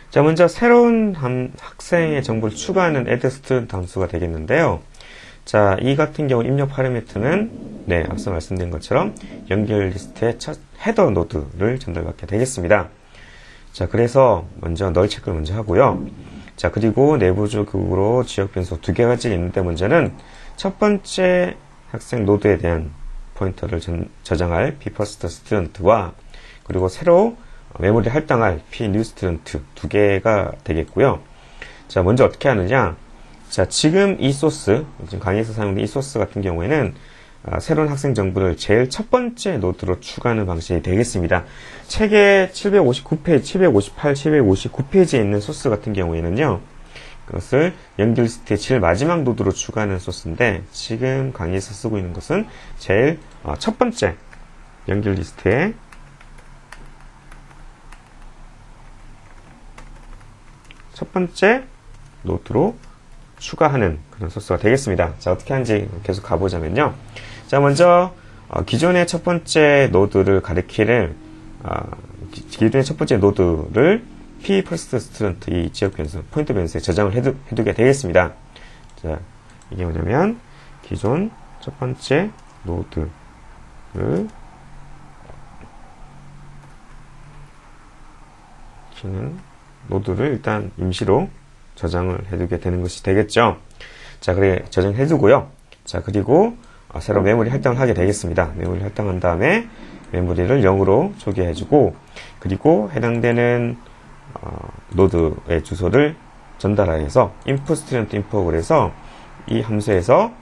자, 먼저 새로운 학생의 정보를 추가하는 add student 함수가 되겠는데요. 자, 이 같은 경우 입력 파라미터는 네, 앞서 말씀드린 것처럼 연결 리스트의 첫 헤더 노드를 전달받게 되겠습니다. 자, 그래서 먼저 널 체크를 먼저 하고요. 자, 그리고 내부적으로 지역 변수 두 개가 있는데 문제는 첫 번째 학생 노드에 대한 포인터를 저장할 bFirst student와 그리고 새로 메모리 할당할 pNew student 두 개가 되겠고요. 자, 먼저 어떻게 하느냐? 자, 지금 이 소스, 지금 강의에서 사용된 이 소스 같은 경우에는 새로운 학생 정보를 제일 첫 번째 노드로 추가하는 방식이 되겠습니다. 책의 759페이지, 758, 759페이지에 있는 소스 같은 경우에는요, 그것을 연결 리스트의 제일 마지막 노드로 추가하는 소스인데, 지금 강의에서 쓰고 있는 것은 제일 첫 번째 연결 리스트의 첫 번째 노드로 추가하는 그런 소스가 되겠습니다. 자, 어떻게 하는지 계속 가보자면요. 자, 먼저 기존의 첫 번째 노드를 가리키는 기존의 첫 번째 노드를 pFirst student 이 지역 변수, 포인터 변수에 저장을 해두게 되겠습니다. 자, 이게 뭐냐면 기존 첫 번째 노드를 노드를 일단 임시로 저장을 해두게 되는 것이 되겠죠. 자, 그래 저장해두고요. 자, 그리고 새로 메모리 할당을 하게 되겠습니다. 메모리 할당한 다음에 메모리를 0으로 초기해주고, 그리고 해당되는 노드의 주소를 전달하여서 input student info를 해서 이 함수에서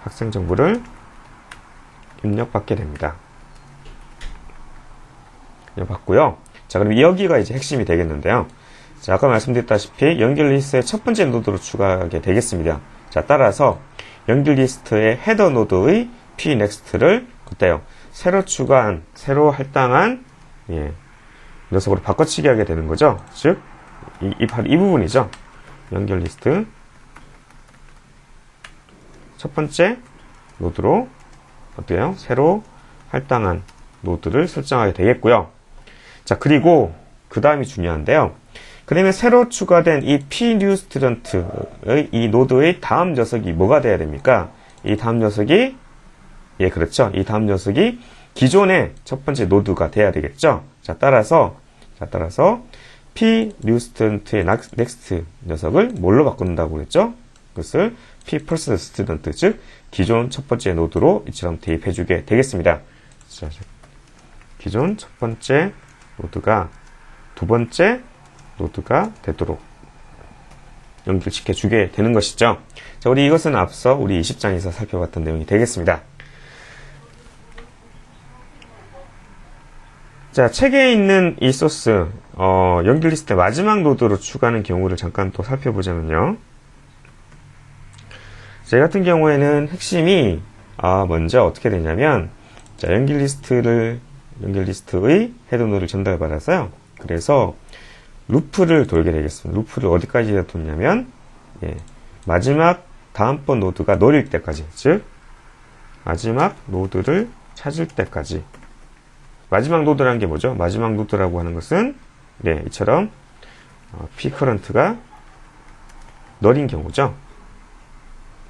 학생 정보를 입력받게 됩니다. 입력받고요. 자, 그럼 여기가 이제 핵심이 되겠는데요. 자, 아까 말씀드렸다시피 연결 리스트의 첫 번째 노드로 추가하게 되겠습니다. 자, 따라서 연결 리스트의 헤더 노드의 pNext를 그때요, 새로 추가한, 새로 할당한 녀석으로 바꿔치기 하게 되는 거죠. 즉, 바로 이 부분이죠. 연결 리스트 첫 번째 노드로 어때요? 새로 할당한 노드를 설정하게 되겠고요. 자, 그리고 그 다음이 중요한데요. 그러면 새로 추가된 이 pNew student의 이 노드의 다음 녀석이 뭐가 돼야 됩니까? 이 다음 녀석이, 예, 그렇죠. 이 다음 녀석이 기존의 첫 번째 노드가 돼야 되겠죠. 자, 따라서 pNew student의 next 녀석을 뭘로 바꾼다고 그랬죠? 그것을 pFirst student, 즉 기존 첫 번째 노드로 이처럼 대입해주게 되겠습니다. 자, 기존 첫 번째 노드가 두 번째 노드가 되도록 연결시켜 주게 되는 것이죠. 자, 우리 이것은 앞서 우리 20장에서 살펴봤던 내용이 되겠습니다. 자, 책에 있는 이 소스, 연결 리스트 마지막 노드로 추가하는 경우를 잠깐 또 살펴보자면요. 제 같은 경우에는 핵심이, 먼저 어떻게 되냐면, 자, 연결 리스트의 헤더 노드를 전달받아서요. 그래서, 루프를 돌게 되겠습니다. 루프를 어디까지 돌냐면, 마지막 다음번 노드가 노릴 때까지, 즉, 마지막 노드를 찾을 때까지. 마지막 노드라는 게 뭐죠? 마지막 노드라고 하는 것은, 이처럼, pCurrent가 널인 경우죠.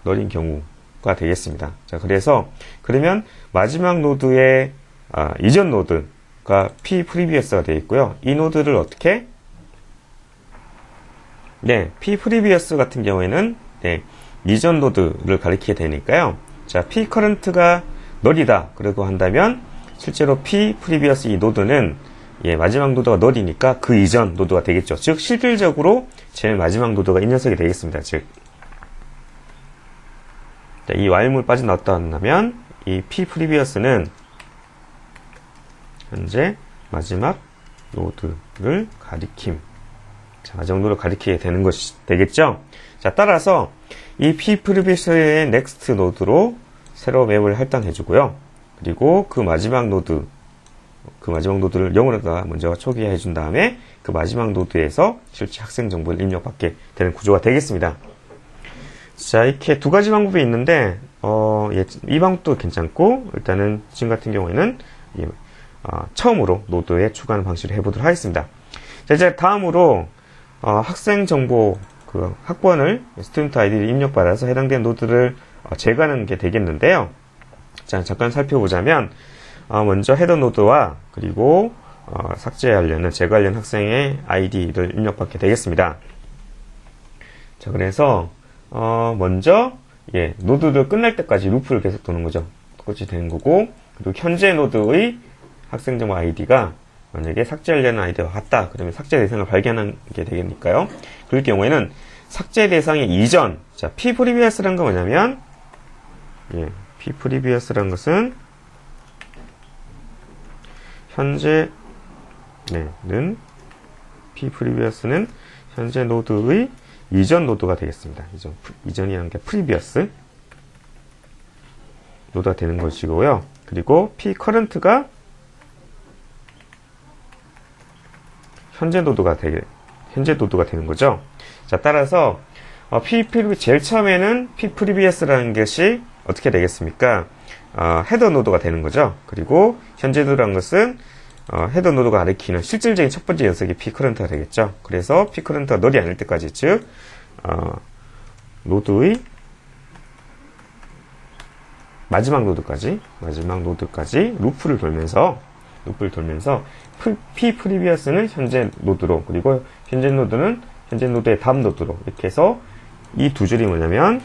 널인 경우가 되겠습니다. 자, 그러면 마지막 노드의, 이전 노드가 pPrevious가 되어 있고요. 이 노드를 어떻게? pPrevious 같은 경우에는, 이전 노드를 가리키게 되니까요. 자, pCurrent가 널이다. 그러고 한다면, 실제로 pPrevious 이 노드는, 마지막 노드가 널이니까 그 이전 노드가 되겠죠. 즉, 실질적으로 제일 마지막 노드가 이 녀석이 되겠습니다. 즉, 자, 이 while물 빠져나왔다 한다면, 이 pPrevious는 현재 마지막 노드를 가리킴. 자, 마지막 노드를 가리키게 되는 것이 되겠죠? 자, 따라서 이 pPrevious의 next 노드로 새로 맵을 할당해주고요. 그리고 그 마지막 노드를 0으로다가 먼저 초기화해준 다음에 그 마지막 노드에서 실제 학생 정보를 입력받게 되는 구조가 되겠습니다. 자, 이렇게 두 가지 방법이 있는데, 이 방법도 괜찮고, 일단은 지금 같은 경우에는, 처음으로 노드에 추가하는 방식을 해보도록 하겠습니다. 자, 이제 다음으로 학생 정보 그 학번을 스튜던트 아이디를 입력받아서 해당되는 노드를 제거하는 게 되겠는데요. 자, 잠깐 살펴보자면 먼저 헤더 노드와 그리고 삭제하려는 제거하려는 학생의 아이디를 입력받게 되겠습니다. 자, 그래서 먼저 노드를 끝날 때까지 루프를 계속 도는 거죠. 똑같이 되는 거고, 그리고 현재 노드의 학생 정보 아이디가 만약에 삭제하려는 아이디와 같다 그러면 삭제 대상을 발견하게 되겠니까요. 그럴 경우에는 삭제 대상의 이전, 자, pprevious라는 건 뭐냐면 pprevious라는 것은 현재는 pprevious는 현재 노드의 이전 노드가 되겠습니다. 이전이라는 게 previous 노드가 되는 것이고요. 그리고 pcurrent가 현재 노드가 되는 거죠. 자, 따라서 제일 처음에는 pprevious라는 것이 어떻게 되겠습니까? 헤더 노드가 되는 거죠. 그리고 현재 노드라는 것은 헤더 노드가 가리키는 실질적인 첫 번째 녀석이 pcurrent가 되겠죠. 그래서 pcurrent가 널이 아닐 때까지, 즉 노드의 마지막 노드까지 루프를 돌면서 pprevious는 현재 노드로, 그리고 현재 노드는 현재 노드의 다음 노드로, 이렇게 해서 이 두 줄이 뭐냐면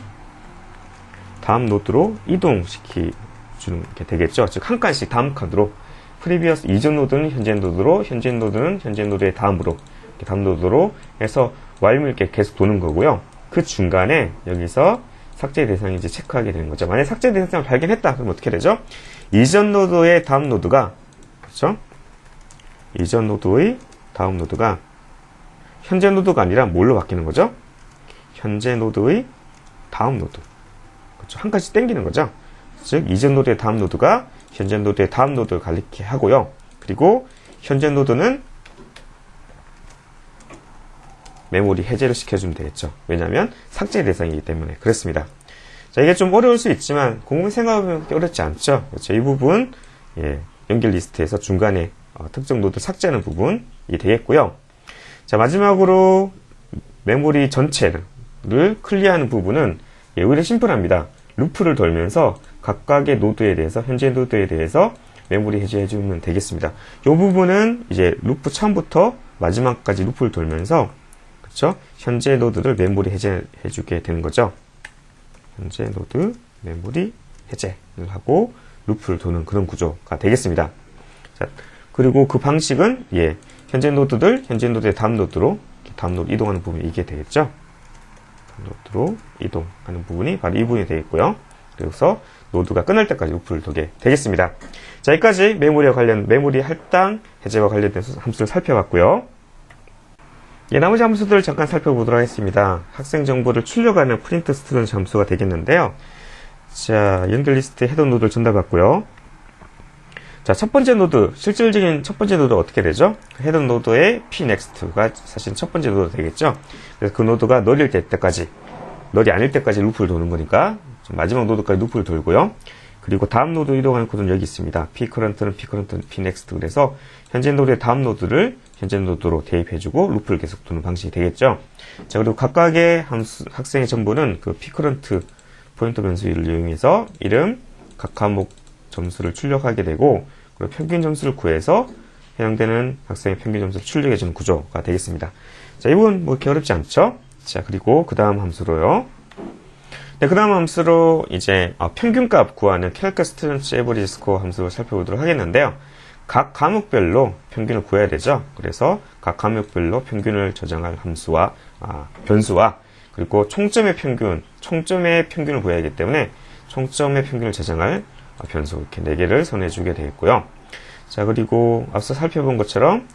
다음 노드로 이동시키주는 게 되겠죠. 즉 한 칸씩 다음 칸으로 previous 이전 노드는 현재 노드로, 현재 노드는 현재 노드의 다음으로, 다음 노드로 해서 while 이렇게 계속 도는 거고요. 그 중간에 여기서 삭제 대상인지 체크하게 되는 거죠. 만약 삭제 대상을 발견했다 그럼 어떻게 되죠? 이전 노드의 다음 노드가, 그렇죠? 이전 노드의 다음 노드가 현재 노드가 아니라 뭘로 바뀌는 거죠? 현재 노드의 다음 노드. 그렇죠? 한 칸씩 땡기는 거죠. 즉 이전 노드의 다음 노드가 현재 노드의 다음 노드를 가리키게 하고요. 그리고 현재 노드는 메모리 해제를 시켜주면 되겠죠. 왜냐하면 삭제 대상이기 때문에 그렇습니다. 자, 이게 좀 어려울 수 있지만 공부 생각하면 어렵지 않죠. 그렇죠? 이 부분 연결 리스트에서 중간에 특정 노드 삭제하는 부분이 되겠고요. 자, 마지막으로 메모리 전체를 클리어하는 부분은 오히려 심플합니다. 루프를 돌면서 각각의 노드에 대해서, 현재 노드에 대해서 메모리 해제해주면 되겠습니다. 이 부분은 이제 루프 처음부터 마지막까지 루프를 돌면서, 그쵸? 현재 노드를 메모리 해제해주게 되는 거죠. 현재 노드 메모리 해제를 하고 루프를 도는 그런 구조가 되겠습니다. 자, 그리고 그 방식은 현재 노드들, 현재 노드의 다음 노드로 이동하는 부분이 이게 되겠죠. 다음 노드로 이동하는 부분이 바로 이 부분이 되겠고요. 그래서 노드가 끝날 때까지 루프를 돌게 되겠습니다. 자, 여기까지 메모리 할당 해제와 관련된 함수를 살펴봤고요. 나머지 함수들을 잠깐 살펴보도록 하겠습니다. 학생 정보를 출력하는 프린트 스튜던트 함수가 되겠는데요. 자, 연결 리스트에 헤더 노드를 전달받고요. 자, 첫 번째 노드, 실질적인 첫 번째 노드가 어떻게 되죠? 헤더 노드의 pnext가 사실 첫 번째 노드가 되겠죠. 그래서 그 노드가 널이 아닐 때까지 루프를 도는 거니까 마지막 노드까지 루프를 돌고요. 그리고 다음 노드 이동하는 코드는 여기 있습니다. pcurrent는 pnext. 그래서 현재 노드의 다음 노드를 현재 노드로 대입해주고 루프를 계속 도는 방식이 되겠죠. 자, 그리고 각각의 학생의 정보는 그 pcurrent 포인터 변수를 이용해서 이름, 각 과목 점수를 출력하게 되고, 그리고 평균 점수를 구해서 해당되는 학생의 평균 점수를 출력해주는 구조가 되겠습니다. 자, 이 부분 뭐 이렇게 어렵지 않죠? 자, 그리고 그 다음 함수로요. 네, 그 다음 함수로 이제 평균값 구하는 calculate student average score 함수를 살펴보도록 하겠는데요. 각 과목별로 평균을 구해야 되죠. 그래서 각 과목별로 평균을 저장할 함수와 변수와, 그리고 총점의 평균을 구해야 하기 때문에 총점의 평균을 저장할 변수 이렇게 4개를 선해주게 되겠고요. 자, 그리고 앞서 살펴본 것처럼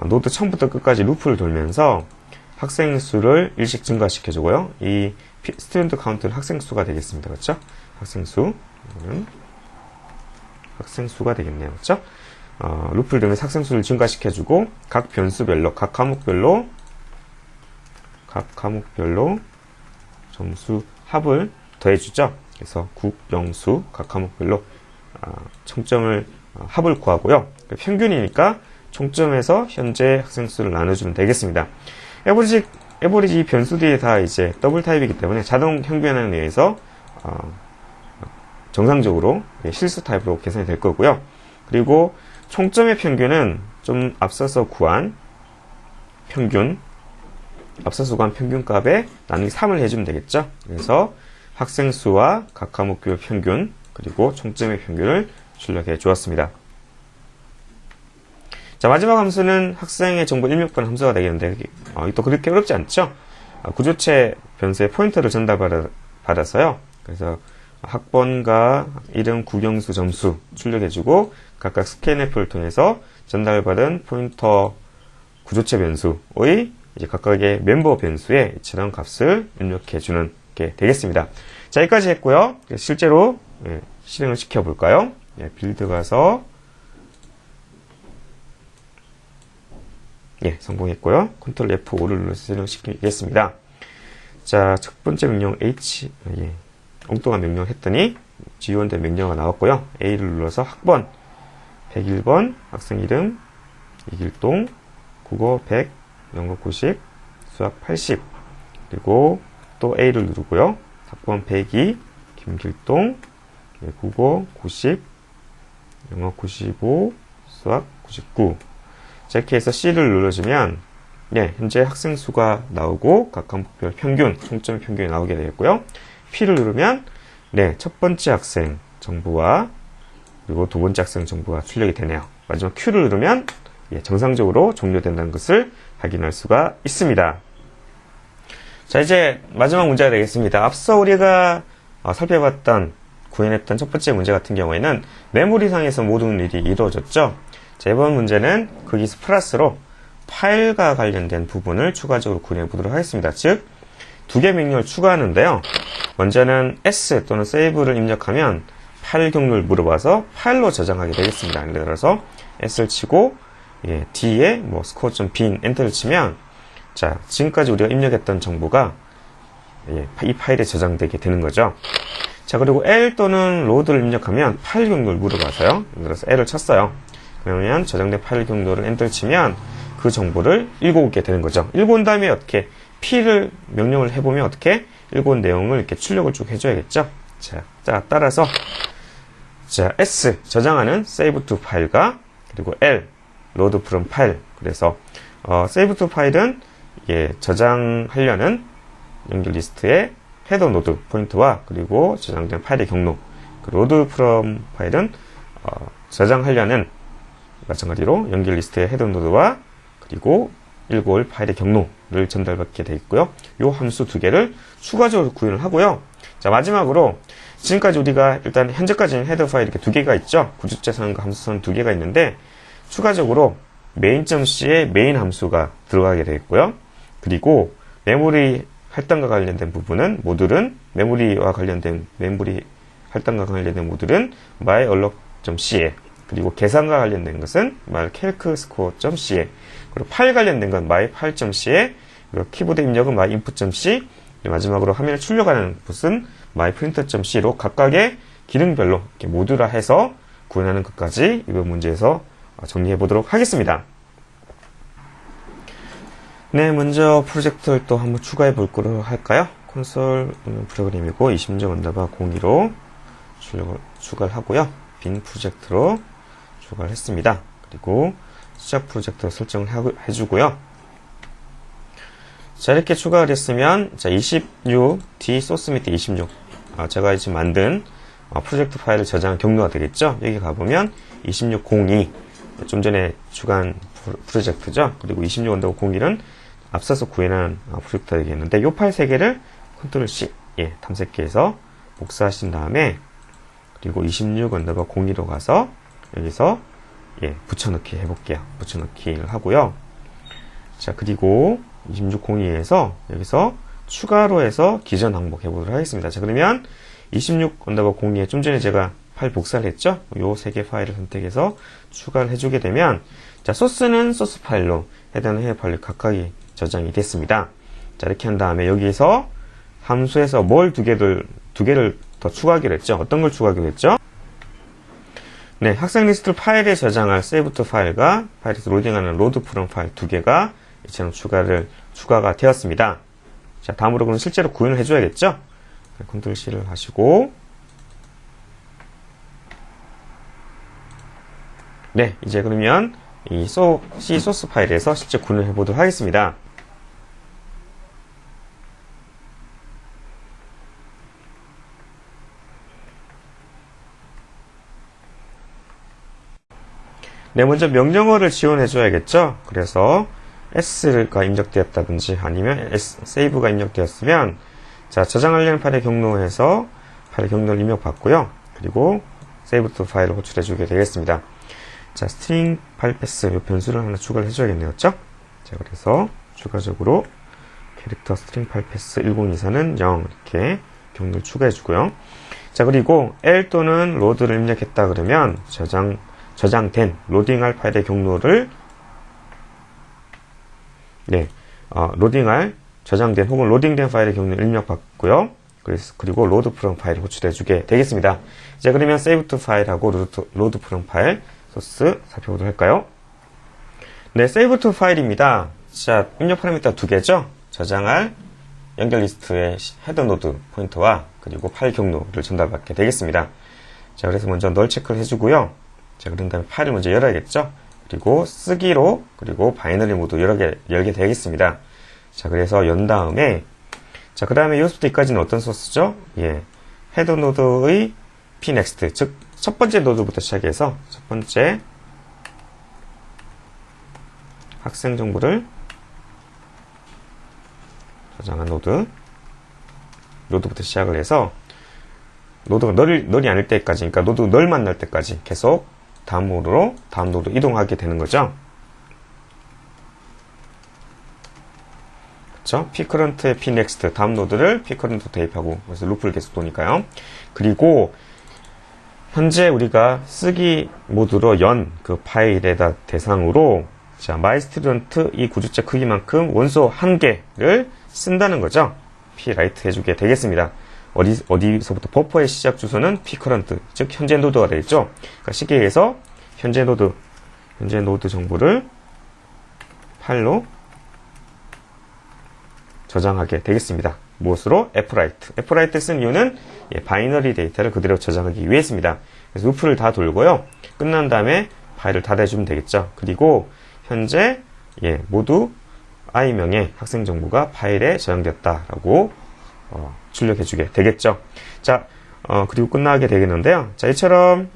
노드 처음부터 끝까지 루프를 돌면서 학생 수를 일씩 증가시켜주고요. 이 스튜던트 카운트는 학생 수가 되겠습니다. 그렇죠? 학생 수가 되겠네요. 그렇죠? 루프를 돌면서 학생 수를 증가시켜주고 각 변수별로, 각 과목별로 점수 합을 더해주죠. 그래서 국, 영수 각 과목별로 총점을 합을 구하고요. 평균이니까 총점에서 현재 학생 수를 나눠주면 되겠습니다. 에버리지 변수들이 다 이제 더블 타입이기 때문에 자동 형변환에 의해서 정상적으로 실수 타입으로 계산이 될 거고요. 그리고 총점의 평균은 좀 앞서서 구한 평균값에 나누기 3을 해주면 되겠죠. 그래서 학생 수와 각 과목별 평균 그리고 총점의 평균을 출력해 주었습니다. 자, 마지막 함수는 학생의 정보 입력번 함수가 되겠는데 또 그렇게 어렵지 않죠? 구조체 변수의 포인터를 전달받아서요. 그래서 학번과 이름, 국영수, 점수 출력해주고 각각 스캔F를 통해서 전달받은 포인터 구조체 변수의 이제 각각의 멤버 변수에 이처럼 값을 입력해주는 게 되겠습니다. 자, 여기까지 했고요. 실제로 실행을 시켜볼까요? 빌드 가서 성공했고요. 컨트롤 F5를 눌러서 실행시키겠습니다. 자, 첫 번째 명령 엉뚱한 명령을 했더니 지원된 명령어가 나왔고요. A를 눌러서 학번 101번, 학생 이름 이길동, 국어 100, 영어 90, 수학 80 그리고 또 A를 누르고요. 학번 102, 김길동, 국어 90, 영어 95, 수학 99. 자, 이렇게 해서 C를 눌러주면 현재 학생 수가 나오고 각 과목별 평균, 총점 평균이 나오게 되겠고요. P를 누르면 첫 번째 학생 정보와 그리고 두 번째 학생 정보가 출력이 되네요. 마지막 Q를 누르면 정상적으로 종료된다는 것을 확인할 수가 있습니다. 자, 이제 마지막 문제가 되겠습니다. 앞서 우리가 구현했던 첫 번째 문제 같은 경우에는 메모리상에서 모든 일이 이루어졌죠. 자, 이번 문제는 거기서 플러스로 파일과 관련된 부분을 추가적으로 구현해 보도록 하겠습니다. 즉, 두 개 명령을 추가하는데요. 먼저는 S 또는 save를 입력하면 파일 경로를 물어봐서 파일로 저장하게 되겠습니다. 예를 들어서 S를 치고 D에 score.bin 엔터를 치면 자, 지금까지 우리가 입력했던 정보가 이 파일에 저장되게 되는 거죠. 자, 그리고 L 또는 load를 입력하면 파일 경로를 물어봐서요. 예를 들어서 L을 쳤어요. 그러면 저장된 파일 경로를 엔터를 치면 그 정보를 읽어오게 되는 거죠. 읽어온 다음에 어떻게 P를 명령을 해보면 어떻게 읽어온 내용을 이렇게 출력을 쭉 해줘야겠죠. 자, 따라서 자, S 저장하는 save to 파일과 그리고 L load from 파일. 그래서 save to 파일은 저장하려는 연결 리스트의 헤더 노드 포인트와 그리고 저장된 파일의 경로. load from 파일은 저장하려는 마찬가지로 연결 리스트의 헤더 노드와 그리고 읽어올 파일의 경로를 전달받게 되어 있고요. 이 함수 두 개를 추가적으로 구현을 하고요. 자, 마지막으로 지금까지 우리가 일단 현재까지는 헤더 파일 이렇게 두 개가 있죠. 구조체선과 함수선 두 개가 있는데 추가적으로 main.c에 메인 함수가 들어가게 되어 있고요. 그리고 메모리 할당과 관련된 부분은 모듈은 메모리 할당과 관련된 모듈은 myalloc.c에 그리고 계산과 관련된 것은 mycalcscore.c에 그리고 파일 관련된 건 myfile.c에 그리고 키보드 입력은 myinput.c 마지막으로 화면에 출력하는 것은 myprinter.c로 각각의 기능별로 이렇게 모듈화해서 구현하는 것까지 이번 문제에서 정리해 보도록 하겠습니다. 먼저 프로젝트를 또 한번 추가해 보도록 할까요? 콘솔 프로그램이고 20점_02로 추가를 하고요. 빈 프로젝트로 추가를 했습니다. 그리고 시작 프로젝트 설정을 해주고요. 자, 이렇게 추가를 했으면, 자, 26D 소스 밑에 26. 제가 지금 만든 프로젝트 파일을 저장한 경로가 되겠죠? 여기 가보면 2602. 좀 전에 추가한 프로젝트죠? 그리고 26_01은 앞서서 구현한 프로젝트가 되겠는데, 이 파일 3개를 컨트롤 C, 탐색기에서 복사하신 다음에, 그리고 26_02로 가서, 여기서, 붙여넣기 해볼게요. 붙여넣기를 하고요. 자, 그리고 2602에서 여기서 추가로 해서 기전 항목 해보도록 하겠습니다. 자, 그러면 26_02에 좀 전에 제가 파일 복사를 했죠? 요 3개 파일을 선택해서 추가를 해주게 되면, 자, 소스는 소스 파일로 해당하는 헤더 파일 각각이 저장이 됐습니다. 자, 이렇게 한 다음에 여기에서 함수에서 뭘 두 개를 더 추가하기로 했죠? 어떤 걸 추가하기로 했죠? 네, 학생 리스트 파일에 저장할 save to 파일과 파일에서 로딩하는 load from 파일 두 개가 이처럼 추가가 되었습니다. 자, 다음으로 그럼 실제로 구현을 해줘야겠죠? 컨트롤 C를 하시고, 네, 이제 그러면 이 C 소스 파일에서 실제 구현을 해보도록 하겠습니다. 네, 먼저 명령어를 지원해줘야겠죠? 그래서 S가 입력되었다든지 아니면 save가 입력되었으면 자, 저장하려는 파일의 경로에서 파일의 경로를 입력받고요. 그리고 save to 파일을 호출해주게 되겠습니다. 자, string 파일 패스 이 변수를 하나 추가를 해줘야겠네요. 그렇죠? 자, 그래서 추가적으로 캐릭터 string 파일 패스 1024는 0 이렇게 경로를 추가해주고요. 자, 그리고 L 또는 load를 입력했다 그러면 저장된 로딩할 파일의 경로를 로딩할 저장된 혹은 로딩된 파일의 경로를 입력받고요. 그리고 load from 파일을 호출해주게 되겠습니다. 이제 그러면 save to 파일하고 load from 파일 소스 살펴보도록 할까요? 네, save to 파일입니다. 자, 입력 파라미터 두 개죠. 저장할 연결 리스트의 헤더 노드 포인터와 그리고 파일 경로를 전달받게 되겠습니다. 자, 그래서 먼저 널 체크를 해주고요. 자, 그런 다음에 파일을 먼저 열어야겠죠. 그리고 쓰기로 그리고 바이너리 모두 열게 되겠습니다. 자, 그래서 연 다음에 자, 그 다음에 요소부터까지는 어떤 소스죠? 예, 헤더 노드의 pnext, 즉 첫 번째 노드부터 시작해서 첫 번째 학생 정보를 저장한 노드부터 시작을 해서 노드가 널이 아닐 때까지, 그러니까 노드 널 만날 때까지 계속 다음 노드 이동하게 되는 거죠. 그렇죠? pcurrent의 pnext 다음 노드를 pcurrent 대입하고 그래서 루프를 계속 도니까요. 그리고 현재 우리가 쓰기 모드로 연 그 파일에다 대상으로 자, myStudent 이 구주체 크기만큼 원소 한 개를 쓴다는 거죠. pwrite 해주게 되겠습니다. 어디서부터 버퍼의 시작 주소는 pcurrent, 즉 현재 노드가 되겠죠. 그러니까 쉽게 해서 현재 노드 정보를 파일로 저장하게 되겠습니다. 무엇으로? fwrite 쓴 이유는 바이너리 데이터를 그대로 저장하기 위해서입니다. 그래서 루프를 다 돌고요. 끝난 다음에 파일을 닫아주면 되겠죠. 그리고 현재 모두 i명의 학생 정보가 파일에 저장되었다라고 출력해주게 되겠죠. 자, 그리고 끝나게 되겠는데요. 자, 이처럼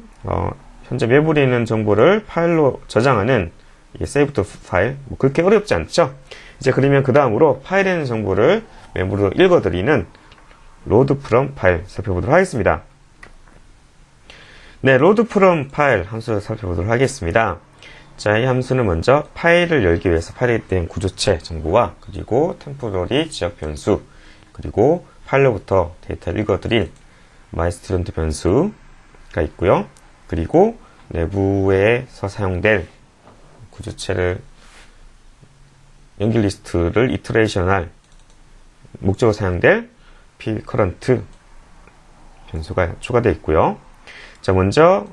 현재 메모리에 있는 정보를 파일로 저장하는 save to 파일, 그렇게 어렵지 않죠. 이제 그러면 그 다음으로 파일에 있는 정보를 메모리로 읽어드리는 load from 파일 살펴보도록 하겠습니다. 네, load from 파일 함수를 살펴보도록 하겠습니다. 자, 이 함수는 먼저 파일을 열기 위해서 파일에 대한 구조체 정보와 그리고 temporary 지역 변수 그리고 파일로부터 데이터를 읽어드릴 myStudent 변수가 있고요. 그리고 내부에서 사용될 구조체를 연결 리스트를 이터레이션할 목적으로 사용될 pcurrent 변수가 추가되어 있고요. 자, 먼저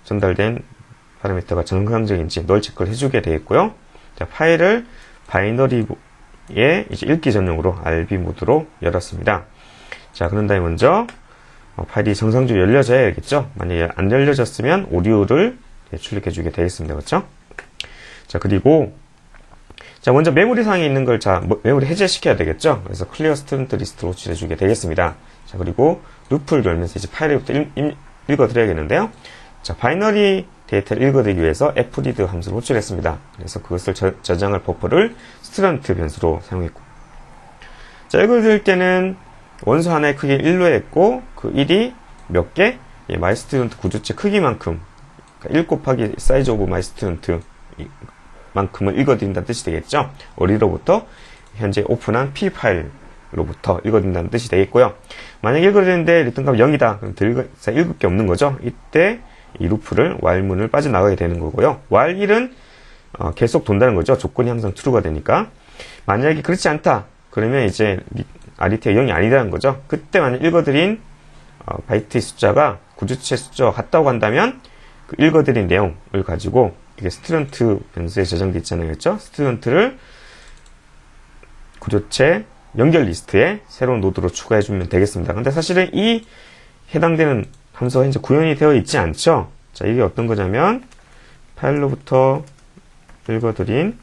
전달된 파라미터가 정상적인지 널 체크를 해주게 되겠고요. 자, 파일을 바이너리에 이제 읽기 전용으로 RB 모드로 열었습니다. 자, 그런 다음에 먼저 파일이 정상적으로 열려져야겠죠. 만약에 안 열려졌으면 오류를 출력해주게 되겠습니다. 그렇죠? 자, 그리고 자, 먼저 메모리 상에 있는 걸 메모리 해제시켜야 되겠죠. 그래서 clear student list로 호출해주게 되겠습니다. 자, 그리고 루프를 열면서 이제 파일부터 읽어드려야겠는데요. 자, 바이너리 데이터를 읽어드리기 위해서 fread 함수를 호출했습니다. 그래서 그것을 저장할 버퍼를 student 변수로 사용했고, 자, 읽어드릴 때는 원소 하나의 크기 1로 했고, 그 1이 몇 개? myStudent 구조체 크기만큼, 그러니까 1 곱하기 size of myStudent 만큼을 읽어드린다는 뜻이 되겠죠. 어디로부터? 현재 오픈한 p 파일로부터 읽어드린다는 뜻이 되겠고요. 만약에 읽어드리는데 리턴값 0이다. 그럼 더 읽을 게 없는 거죠. 이때 이 루프를 while문을 빠져나가게 되는 거고요. while 1은 계속 돈다는 거죠. 조건이 항상 true가 되니까. 만약에 그렇지 않다. 그러면 이제 RET가 0이 아니다는 거죠. 그때 만약 읽어드린 바이트의 숫자가 구주체 숫자와 같다고 한다면 그 읽어드린 내용을 가지고 이게 스튜던트 변수에 저장돼 있잖아요. 그렇죠? 스튜던트를 구조체 연결 리스트에 새로운 노드로 추가해주면 되겠습니다. 근데 사실은 이 해당되는 함수가 이제 구현이 되어 있지 않죠? 자, 이게 어떤 거냐면 파일로부터 읽어드린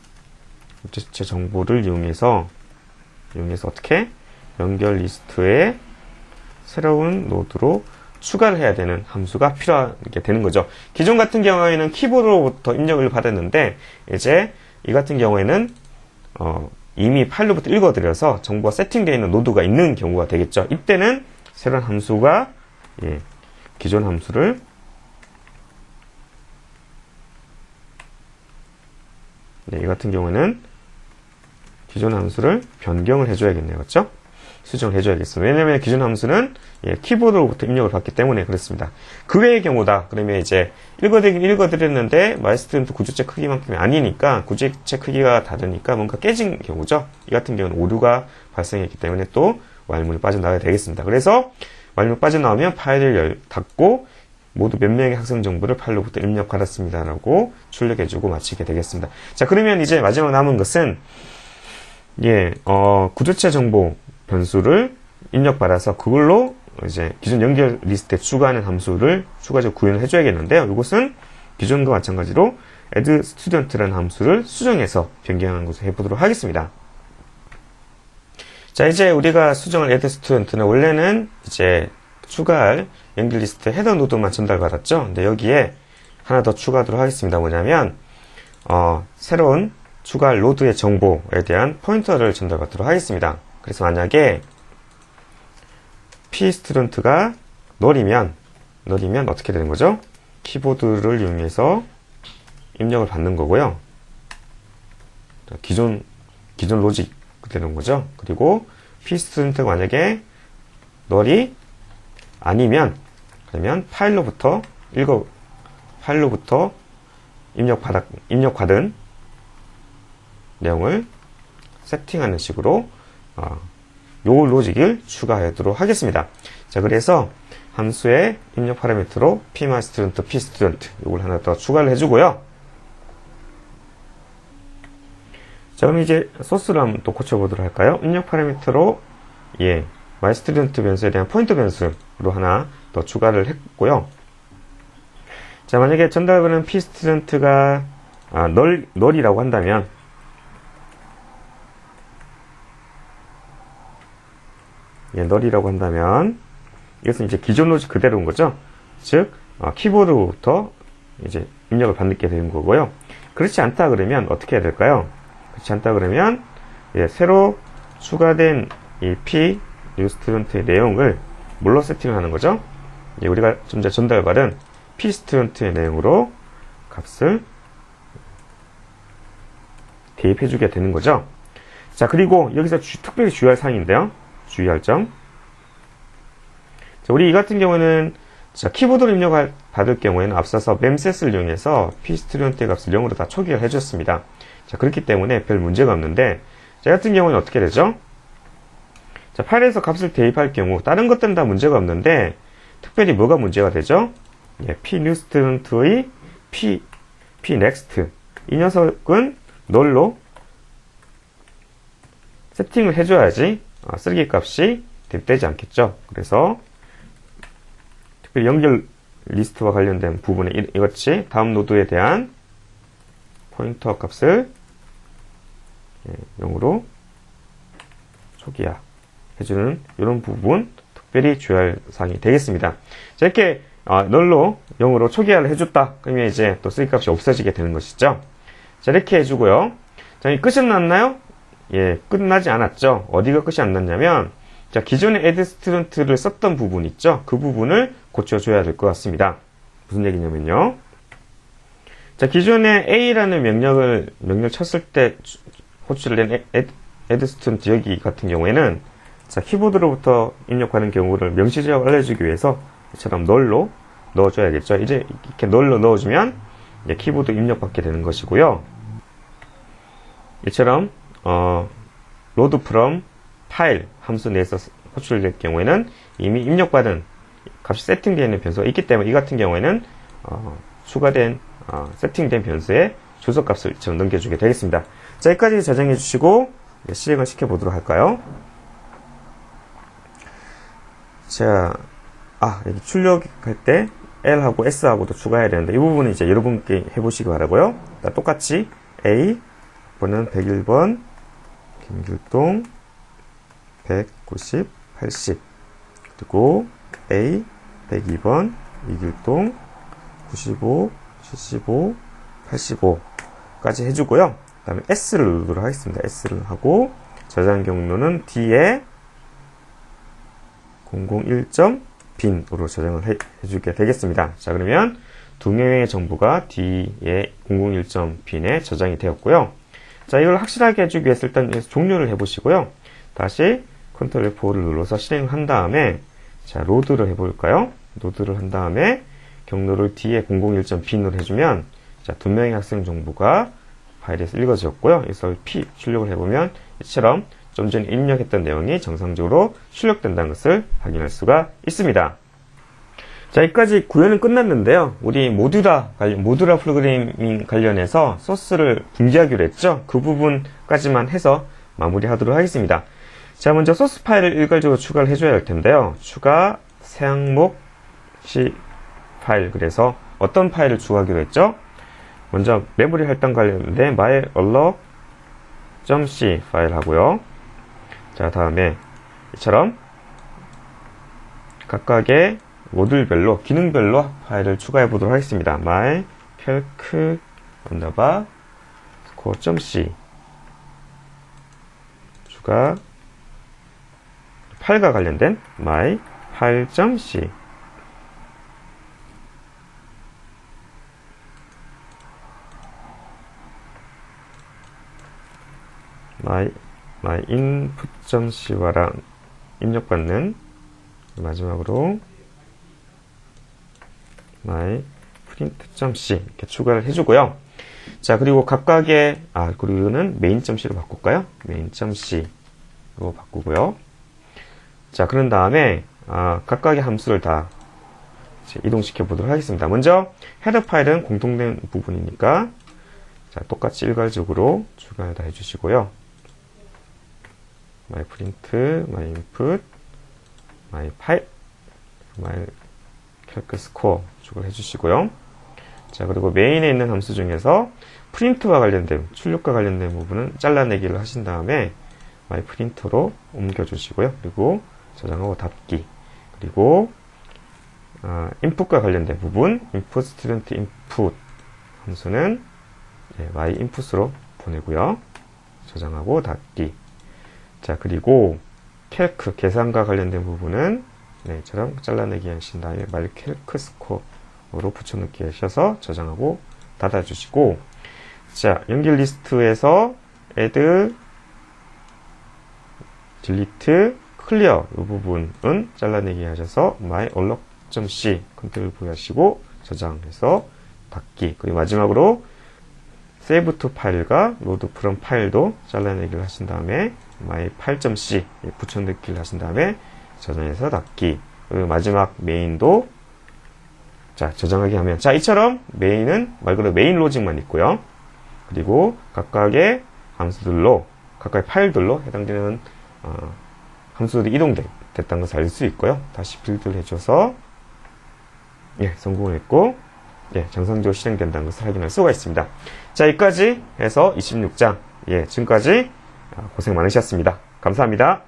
구조체 정보를 이용해서 어떻게 연결 리스트에 새로운 노드로 추가를 해야 되는 함수가 필요하게 되는 거죠. 기존 같은 경우에는 키보드로부터 입력을 받았는데 이제 이 같은 경우에는 이미 파일로부터 읽어드려서 정보가 세팅되어 있는 노드가 있는 경우가 되겠죠. 이때는 새로운 함수가 기존 함수를 이 같은 경우에는 기존 함수를 변경을 해줘야겠네요. 그렇죠? 수정을 해줘야겠습니다. 왜냐면 기존 함수는 키보드로부터 입력을 받기 때문에 그렇습니다. 그 외의 경우다. 그러면 이제 읽어드렸는데 마이스튜던트 구조체 크기만큼이 아니니까 구조체 크기가 다르니까 뭔가 깨진 경우죠. 이 같은 경우는 오류가 발생했기 때문에 또 와일문이 빠져나가야 되겠습니다. 그래서 와일문 빠져나오면 파일을 닫고 모두 몇 명의 학생 정보를 파일로부터 입력받았습니다. 라고 출력해주고 마치게 되겠습니다. 자, 그러면 이제 마지막 남은 것은 구조체 정보 변수를 입력받아서 그걸로 이제 기존 연결 리스트에 추가하는 함수를 추가적으로 구현을 해줘야겠는데요. 이것은 기존과 마찬가지로 add student라는 함수를 수정해서 변경하는 것을 해보도록 하겠습니다. 자, 이제 우리가 수정할 add student는 원래는 이제 추가할 연결 리스트 헤더 노드만 전달받았죠. 근데 여기에 하나 더 추가하도록 하겠습니다. 뭐냐면 새로운 추가할 로드의 정보에 대한 포인터를 전달받도록 하겠습니다. 그래서 만약에 pstudent가 널이면 어떻게 되는 거죠? 키보드를 이용해서 입력을 받는 거고요. 기존 로직 되는 거죠. 그리고 pstudent가 만약에 널이 아니면 그러면 파일로부터 입력받은 내용을 세팅하는 식으로 요 로직을 추가하도록 하겠습니다. 자, 그래서 함수의 입력 파라미터로 pMyStudent, pStudent 이걸 하나 더 추가를 해주고요. 자, 그럼 이제 소스를 한번 또 고쳐보도록 할까요? 입력 파라미터로 myStudent 변수에 대한 포인터 변수로 하나 더 추가를 했고요. 자, 만약에 전달받은 pStudent가 널이라고 한다면 널이라고 한다면 이것은 이제 기존 로직 그대로인 거죠. 즉 키보드부터 이제 입력을 받게 되는 거고요. 그렇지 않다 그러면 어떻게 해야 될까요? 그렇지 않다 그러면 새로 추가된 이 p new student의 내용을 뭘로 세팅을 하는 거죠? 우리가 좀 전에 전달받은 p student의 내용으로 값을 대입해 주게 되는 거죠. 자, 그리고 여기서 특별히 주의할 사항인데요. 주의할 점. 자, 우리 이 같은 경우는 키보드로 입력을 받을 경우에는 앞서서 memset을 이용해서 pstudent의 값을 0으로 다 초기화를 해줬습니다. 자, 그렇기 때문에 별 문제가 없는데, 자, 이 같은 경우는 어떻게 되죠? 자, 파일에서 값을 대입할 경우 다른 것들은 다 문제가 없는데 특별히 뭐가 문제가 되죠? pNewStudent의 pNext 이 녀석은 널로 세팅을 해줘야지 쓰레기 값이 대입되지 않겠죠. 그래서 특별히 연결 리스트와 관련된 부분에 이같이 다음 노드에 대한 포인터 값을 0으로 초기화 해주는 이런 부분 특별히 주의할 사항이 되겠습니다. 자, 이렇게 널로 0으로 초기화를 해줬다. 그러면 이제 또 쓰레기 값이 없어지게 되는 것이죠. 자, 이렇게 해주고요. 자, 이 끝은 났나요? 끝나지 않았죠. 어디가 끝이 안 났냐면, 자, 기존에 add student를 썼던 부분 있죠? 그 부분을 고쳐줘야 될 것 같습니다. 무슨 얘기냐면요. 자, 기존에 a라는 명령 쳤을 때 호출된 add student 여기 같은 경우에는, 자, 키보드로부터 입력하는 경우를 명시적으로 알려주기 위해서 이처럼 널로 넣어줘야겠죠. 이제 이렇게 널로 넣어주면 키보드 입력받게 되는 것이고요. 이처럼 load from file 함수 내에서 호출될 경우에는 이미 입력받은 값이 세팅되어 있는 변수가 있기 때문에 이 같은 경우에는 추가된 세팅된 변수에 주소값을 지금 넘겨주게 되겠습니다. 자, 여기까지 저장해 주시고 실행을 시켜보도록 할까요? 자, 여기 출력할 때 L하고 S하고도 추가해야 되는데 이 부분은 이제 여러분께 해보시기 바라고요. 똑같이 A 번은 101번 김길동 190 80 그리고 A 102번 이길동 95 75 85까지 해주고요. 그 다음에 S를 누르도록 하겠습니다. S를 하고 저장 경로는 D에 001.bin으로 저장을 해주게 되겠습니다. 자, 그러면 두 명의 정보가 D에 001.bin에 저장이 되었고요. 자, 이걸 확실하게 해주기 위해서 일단 종료를 해보시고요. 다시 Ctrl F5를 눌러서 실행을 한 다음에 자, 로드를 해볼까요? 로드를 한 다음에 경로를 D에 001.bin으로 해주면 자, 두 명의 학생 정보가 파일에서 읽어졌고요. 그래서 P 출력을 해보면 이처럼 좀 전에 입력했던 내용이 정상적으로 출력된다는 것을 확인할 수가 있습니다. 자, 여기까지 구현은 끝났는데요. 우리 모듈라 프로그래밍 관련해서 소스를 분리하기로 했죠. 그 부분까지만 해서 마무리하도록 하겠습니다. 자, 먼저 소스 파일을 일괄적으로 추가를 해줘야 할 텐데요. 추가 새항목 C 파일. 그래서 어떤 파일을 추가하기로 했죠? 먼저 메모리 할당 관련된 myalloc.c 파일 하고요. 자, 다음에 이처럼 각각의 모듈별로 기능별로 파일을 추가해 보도록 하겠습니다. mycalc_score.c 추가 파일과 관련된 myfile.c myinput.c와랑 입력받는 마지막으로 myprint.c 이렇게 추가를 해주고요. 자, 그리고 각각의 그리고 이거는 main.c로 바꿀까요? main.c로 바꾸고요. 자, 그런 다음에 각각의 함수를 다 이동시켜 보도록 하겠습니다. 먼저 헤더 파일은 공통된 부분이니까 자, 똑같이 일괄적으로 추가를 다 해주시고요. myprint, myinput, myfile, mycalcscore 추가를 해주시고요. 자, 그리고 메인에 있는 함수 중에서 프린트와 관련된 출력과 관련된 부분은 잘라내기를 하신 다음에 myprint로 옮겨주시고요. 그리고 저장하고 닫기. 그리고 input과 관련된 부분 input student input 함수는 myinput으로 보내고요. 저장하고 닫기. 자, 그리고 calc 계산과 관련된 부분은 이처럼 잘라내기 하신 다음에 mycalcscore로 붙여넣기 하셔서 저장하고 닫아주시고, 자, 연결 리스트에서 add, delete, clear 이 부분은 잘라내기 하셔서 myalloc.c 컨트롤 V 하시고 저장해서 닫기. 그리고 마지막으로 save to 파일과 load from 파일도 잘라내기를 하신 다음에 myfile.c 붙여넣기를 하신 다음에 저장해서 닫기. 그리고 마지막 메인도 자, 저장하기 하면 자, 이처럼 메인은 말 그대로 메인 로직만 있고요. 그리고 각각의 함수들로 각각의 파일들로 해당되는 함수들이 이동됐다는 것을 알 수 있고요. 다시 빌드를 해줘서 성공을 했고 정상적으로 실행된다는 것을 확인할 수가 있습니다. 자, 여기까지 해서 26장 지금까지 고생 많으셨습니다. 감사합니다.